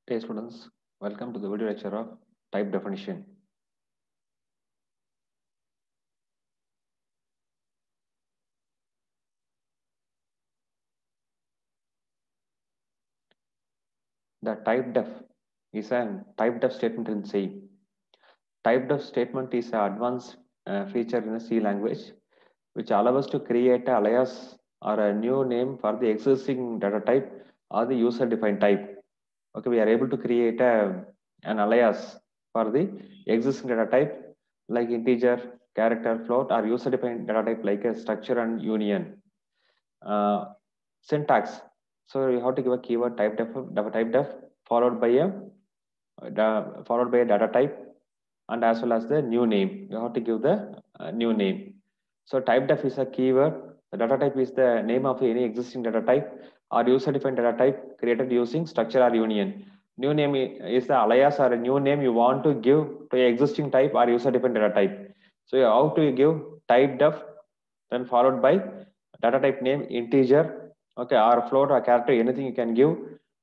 Hey students, welcome to the video lecture of type definition. The type def is a type def statement in C. Type def statement is an advanced feature in a C language which allows us to create an alias or a new name for the existing data type or the user defined type. Okay, we are able to create an alias for the existing data type like integer, character, float, or user defined data type like a structure and union. Uh, Syntax. So you have to give a keyword type def followed by a data type and as well as the new name. You have to give the new name. So type def is a keyword. The data type is the name of any existing data type or user defined data type created using structure or union. New name is the alias or a new name you want to give to a existing type or user defined data type. So you have to give type def then followed by data type name integer, okay, or float or character, anything you can give,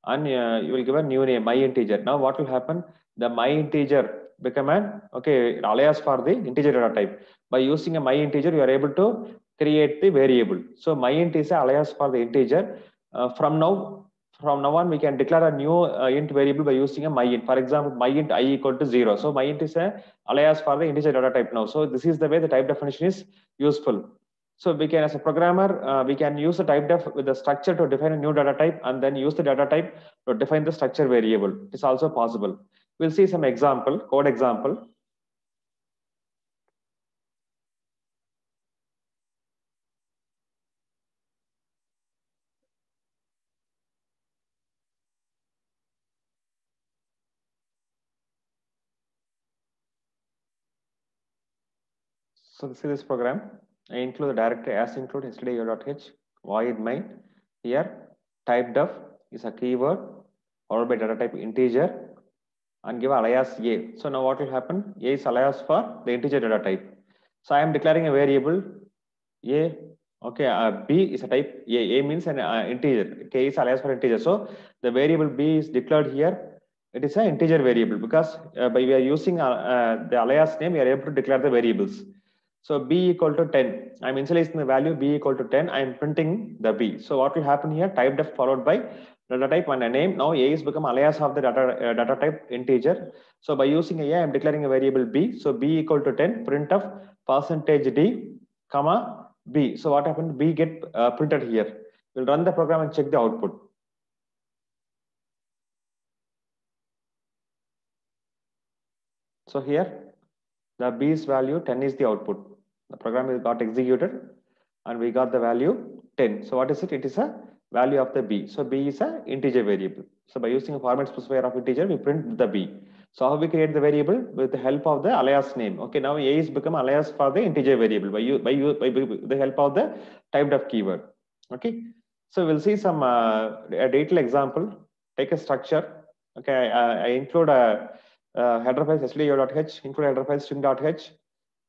and you will give a new name my integer. Now what will happen, the my integer become an okay alias for the integer data type. By using a my integer you are able to create the variable. So my int is a alias for the integer. From now on we can declare a new int variable by using a my int. For example, my int I equal to 0. So my int is a alias for the integer data type. Now so this is the way the type definition is useful. So we can, as a programmer, we can use the type def with the structure to define a new data type and then use the data type to define the structure variable. It's also possible. We'll see some example, code example. So this is this program. I include the directory as include stdio.h void main. Here type def is a keyword followed by data type integer and give alias a. So now what will happen? A is alias for the integer data type. So I am declaring a variable a. Okay, b is a type a. A means an integer. K is alias for integer. So the variable b is declared here. It is an integer variable because by we are using the alias name, we are able to declare the variables. So b equal to 10. I'm initializing the value b equal to 10. I'm printing the b. So what will happen here? Type def followed by data type and a name. Now a is become alias of the data type integer. So by using a, I'm declaring a variable b. So b equal to 10. Print of percentage d, comma b. So what happened? B get printed here. We'll run the program and check the output. So here the b's value 10 is the output. The program is got executed and we got the value 10. So what is it? It is a value of the b. So b is a integer variable. So by using a format specifier of integer, we print the b. So how we create the variable? With the help of the alias name. Okay, now a is become alias for the integer variable by the help of the type def keyword. Okay, so we'll see some a detailed example. Take a structure. Okay, I include a header file stdio.h, include header file string.h,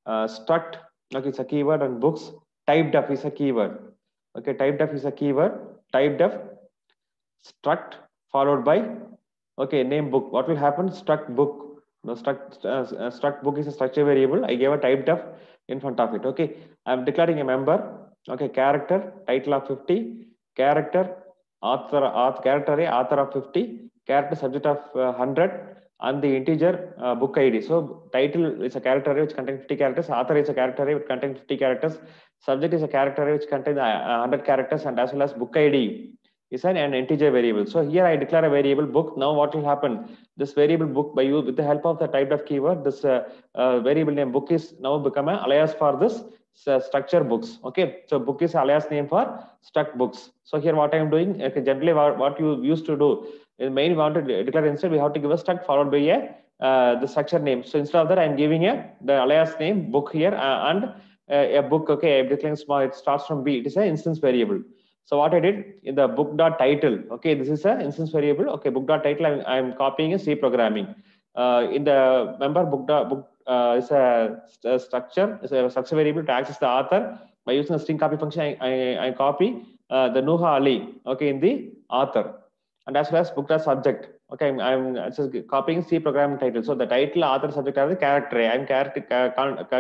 struct, okay, it's a keyword, and books. Type def is a keyword. Okay, type def is a keyword. Type def struct followed by okay name book. What will happen? Struct book. No, struct book is a structure variable. I gave a type def in front of it. Okay, I'm declaring a member. Okay, character title of 50, character character array author of 50, character subject of 100, and the integer book ID. So title is a character array which contains 50 characters. Author is a character array which contains 50 characters. Subject is a character array which contains 100 characters, and as well as book ID is an integer variable. So here I declare a variable book. Now what will happen? This variable book by you with the help of the type def keyword, this variable name book is now become an alias for this structure books. Okay, so book is alias name for struct books. So here what I am doing, okay, generally what you used to do in main we want to declare, instead we have to give a struct followed by a the structure name. So instead of that I'm giving the alias name book here and a book. Okay, I'm declaring small, it starts from b. It is an instance variable. So what I did in the book dot title, okay, this is an instance variable. Okay, book dot title, I'm copying a C programming. In the member book is a structure, is a structure variable to access the author. By using the string copy function, I copy the Nuha Ali, okay, in the author. and as well as book dot subject. Okay, I'm just copying C program title. So the title, author, subject are the character. I'm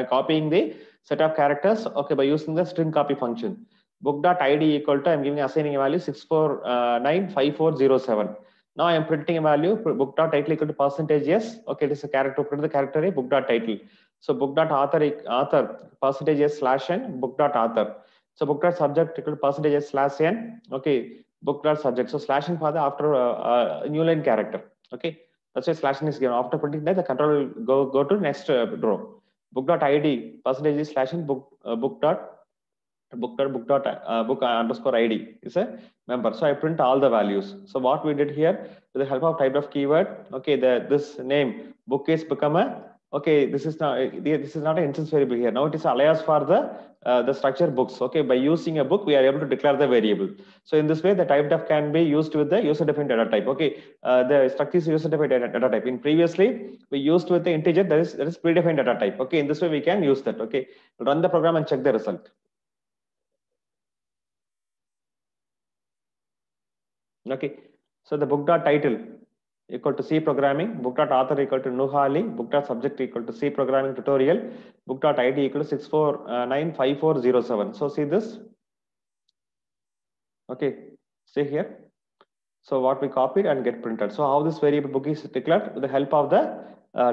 copying the set of characters. Okay, by using the string copy function. Book dot ID equal to, I'm giving assigning a value 6495407. Now I am printing a value book dot title equal to percentage yes. Okay, it is a character. Print the character a book dot title. So book dot author percentage yes slash n book dot author. So book dot subject equal to percentage yes slash n. Okay, book dot subject. So slashing for the after new line character. Okay, that's why slashing is given. After printing that, the control will go to next row. Book dot ID percentage is slashing book book underscore ID is a member. So I print all the values. So what we did here with the help of type of keyword, okay, this name book is become a, okay, this is not an instance variable here. Now it is alias for the structure books. Okay, by using a book we are able to declare the variable. So in this way the type def can be used with the user defined data type. Okay, the structure is user defined data type. In previously we used with the integer, that is predefined data type. Okay, in this way we can use that. Okay, run the program and check the result. Okay, so the book dot title equal to C programming, book dot author equal to Nuhali, book dot subject equal to C programming tutorial, book dot ID equal to 6495407. So see this. Okay, see here. So what we copied and get printed. So how this variable book is declared with the help of the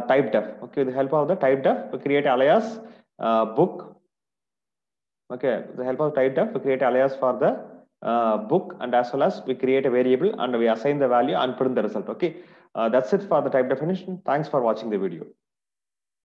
type def. Okay, with the help of the type def, we create alias book. Okay, with the help of type def, we create alias for the book, and as well as we create a variable and we assign the value and print the result. Okay, that's it for the type definition. Thanks for watching the video.